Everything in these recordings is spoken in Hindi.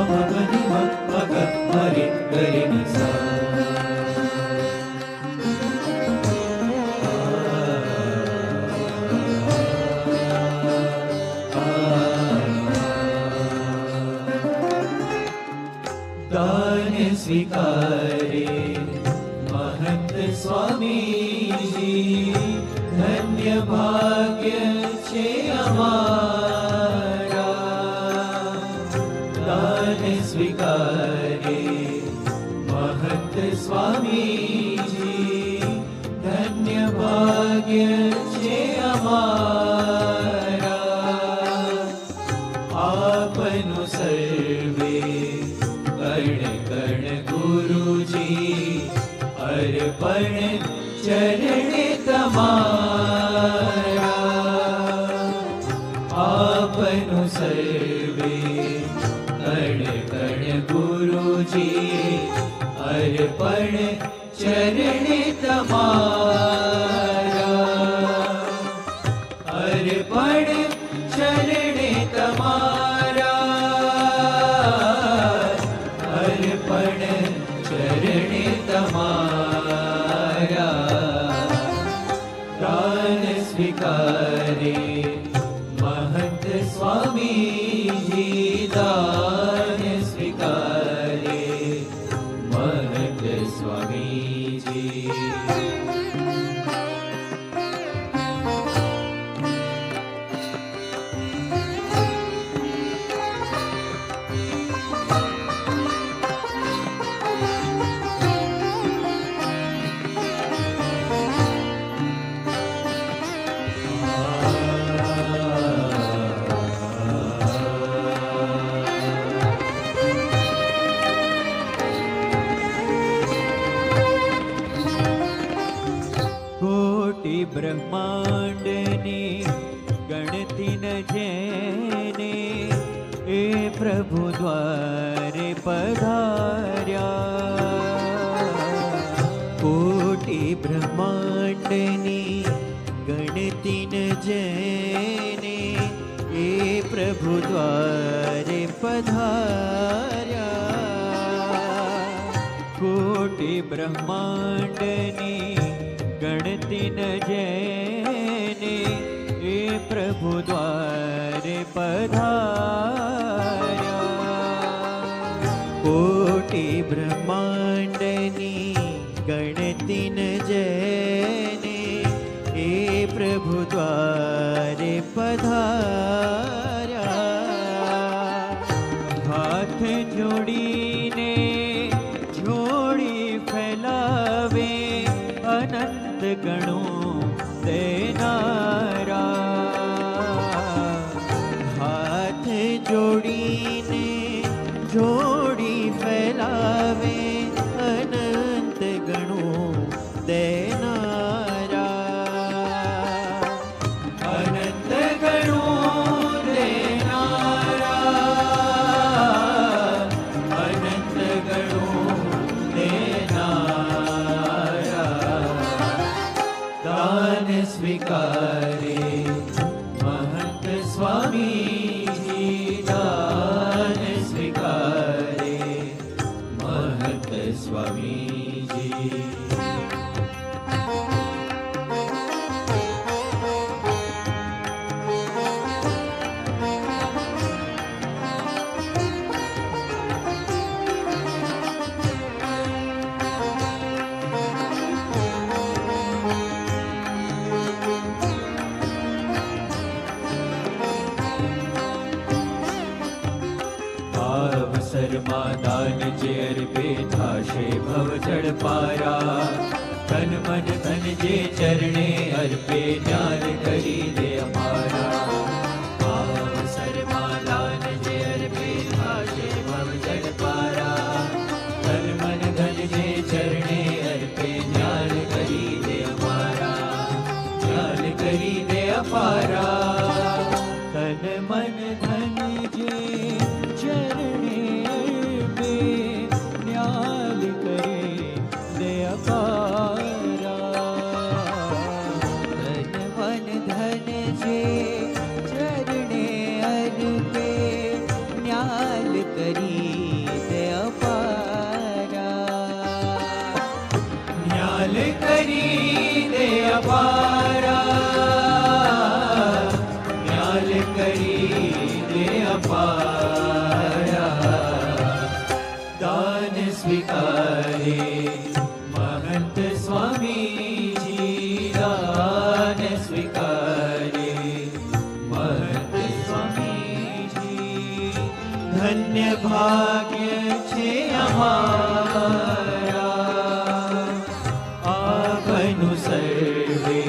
मगनि मग हरि गरि नि सा। दान स्वीकारे महंत स्वामी जी, धन्य भाग्य छे अमारा। दान स्वीकारे महंत स्वामी जी, धन्य भाग्य छे अमारा। आपनु सर्वे कर्ण कर्ण गुरुजी, अर्पण चरण तमारा। आपनु सर्वे कर्ण कर्ण गुरुजी, अर्पण चरण तमारा। अर्पण चरण तमारा, अर्पण चरण तमारा। दान स्वीकारे महंत स्वामी जी, दान स्वीकारे महंत स्वामी जी। कोटि ब्रह्मांडनी गणति न जेने, ए प्रभु द्वारे पधार्या। कोटि ब्रह्मांडनी गणति न जेने, ए प्रभु द्वारे पधार्या। कोटि ब्रह्मांडनी गणति न जेने, ए प्रभु द्वारे पधार्या। कोटि ब्रह्मांडनी गणति न जेने, ए प्रभु द्वारे पधार्या। हाथ जोड़ीने जोड़ी फैलावे, अनंत गणों देनारा। हाथ जोड़ीने जोड़ी फैलावे, अनंत गणों देनारा। अनंत गणों देनारा, अनंत गणों देनारा। दान स्वीकारे महंत स्वामी जी, दान स्वीकारे महंत स्वामी जी। अवसरमा दान जे अर्पे थाशे भव जड़ पारा। तन मन धन जे चरणे अर्पे, ज्ञान करी दे अमारा। अवसरमा दान जे अर्पे थाशे भव जड़ पारा। तन मन धन जे चरणे अर्पे, ज्ञान करी दे अमारा। ज्ञान करी दे अपारा। तन मन धन जे चरणे पे, न्याल करे दे अपारा। तन मन धन जे अपारा दान स्वीकारे महंत स्वामी जी दान स्वीकारे महंत स्वामी जी धन्य भाग्य छे अमारा आपनु सर्वे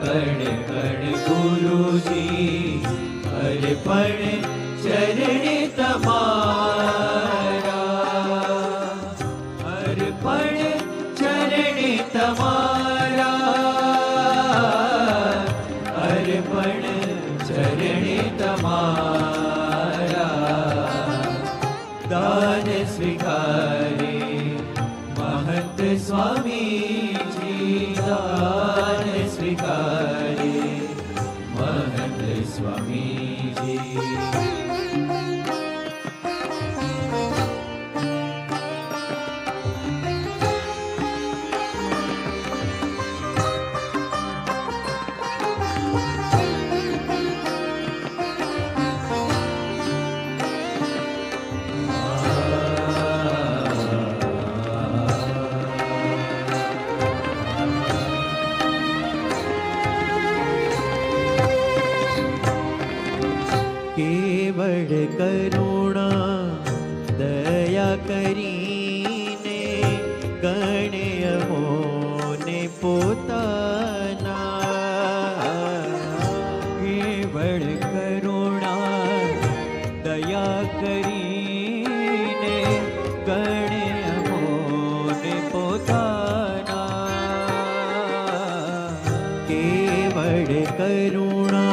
कण कण गुरुजी अर्पण चरणे तमारा अर्पण चरणे तमारा अर्पण चरणे तमारा दान स्वीकारे महंत स्वामी जी दान स्वीकारे महंत स्वामी जी केवल करुणा दया करीने गणे अमोने पोताना केवल करुणा दया करीने गणे अमोने पोताना केवल करुणा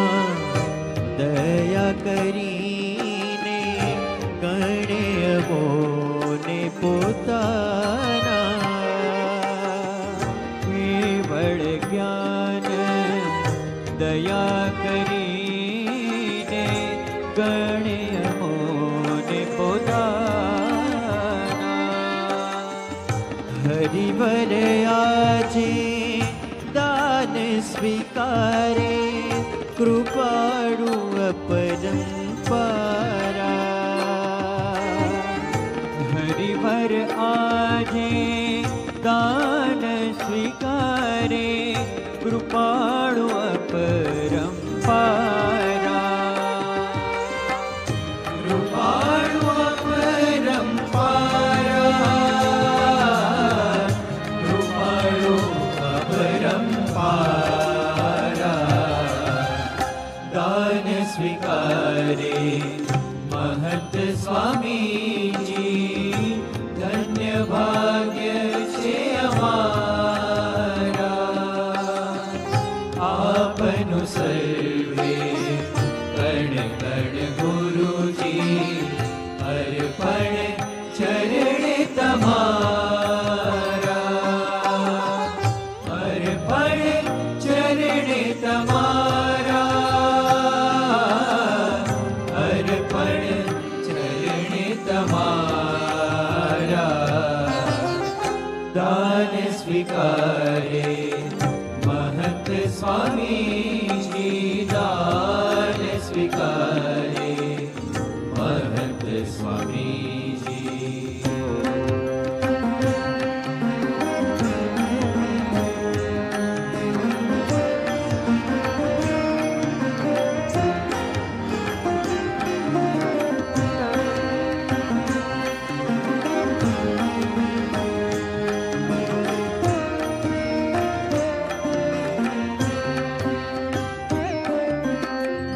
दया करीने गणे अमोने पोताना केवल ज्ञान दया करीने गणे अमोने पोताना हरिवर आजे दान स्वीकारे कृपाळु अपरंपारा हरिवर आजे दान स्वीकारे कृपाळु अपरंपारा कृपाळु अपरंपारा कृपाळु अपरंपारा दान स्वीकारे महंत स्वामी जी धन्य भाग्य छे अमारा आपनु सर्वे कण कण गुरुजी अर्पण चरणे तमारा अर्पण चरणे तमारा अर्पण चरणे तमारा दान स्वीकारे महंत स्वामी जी दान स्वीकारे महंत स्वामी जी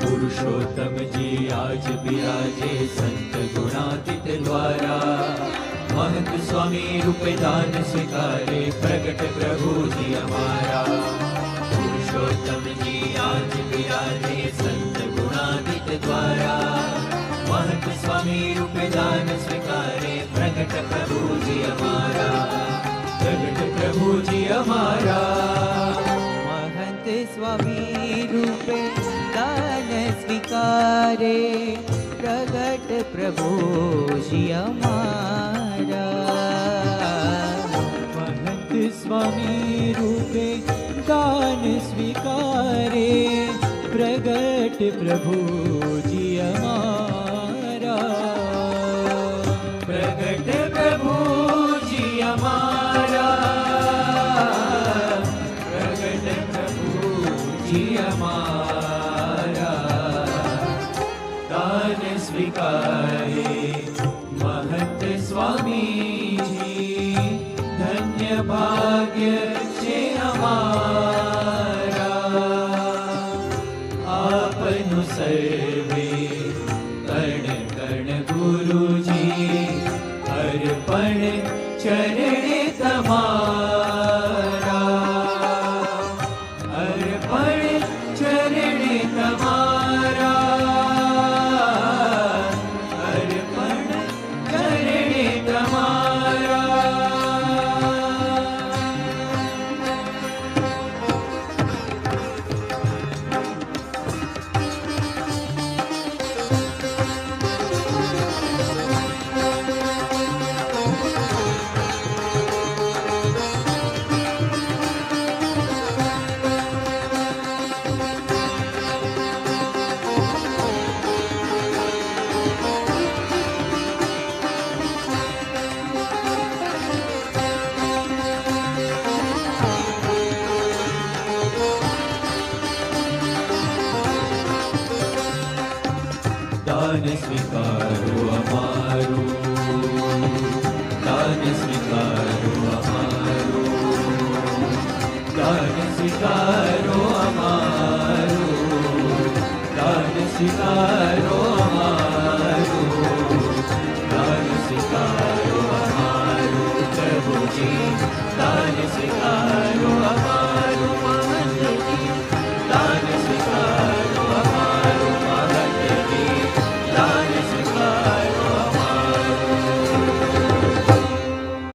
पुरुषोत्तम जी आज विराजे संत गुणातीत द्वारा महंत स्वामी रूपे दान स्वीकारे प्रगट प्रभु जी हमारा पुरुषोत्तम जी आज विराजे संत गुणातीत द्वारा महंत स्वामी रूपे दान स्वीकारे प्रगट प्रभु जी हमारा प्रगट प्रभु जी हमारा महंत स्वामी रूपे दान स्वीकारे प्रगट प्रभु जी हमारा महंत स्वामी रूपे दान स्वीकारे प्रगट प्रभु जी हमारा સ્વીકારે મહંત સ્વામીજી ધન્ય ભાગ્ય છે અમારા આપનું સર્વે કણ કણ ગુરુજી અર્પણ ચરણે તમારા અર્પણ ચરણે તમારા અર્પણ ચરણે તમારા દાન સ્વીકારો અમારું દાન સ્વીકારો અમારું દાન સ્વીકારો અમારું દાન સ્વીકારો અમારું દાન સ્વીકારો અમારું પ્રભુજી દાન સ્વીકારો